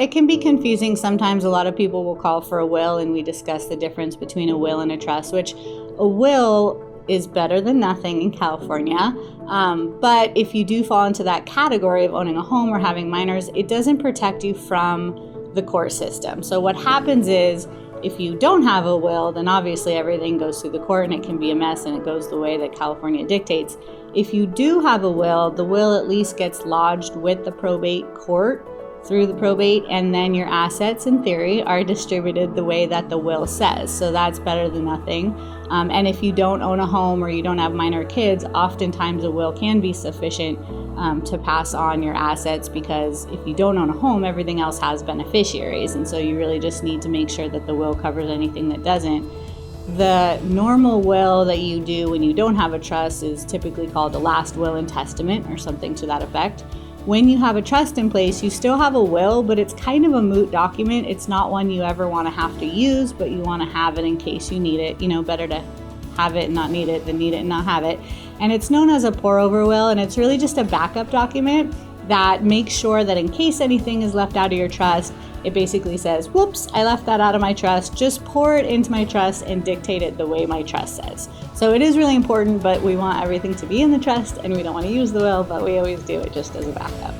It can be confusing. Sometimes a lot of people will call for a will, and we discuss the difference between a will and a trust, which a will is better than nothing in California. But if you do fall into that category of owning a home or having minors, it doesn't protect you from the court system. So what happens is, if you don't have a will, then obviously everything goes through the court and it can be a mess and it goes the way that California dictates. If you do have a will, the will at least gets lodged with the probate court through the probate, and then your assets in theory are distributed the way that the will says. So that's better than nothing. And if you don't own a home or you don't have minor kids, oftentimes a will can be sufficient to pass on your assets, because if you don't own a home, everything else has beneficiaries. And so you really just need to make sure that the will covers anything that doesn't. The normal will that you do when you don't have a trust is typically called a last will and testament or something to that effect. When you have a trust in place, you still have a will, but it's kind of a moot document. It's not one you ever want to have to use, but you want to have it in case you need it. Better to have it and not need it than need it and not have it. And it's known as a pour-over will, and it's really just a backup document that makes sure that in case anything is left out of your trust, it basically says, whoops, I left that out of my trust. Just pour it into my trust and dictate it the way my trust says. So it is really important, but we want everything to be in the trust, and we don't want to use the will, but we always do it just as a backup.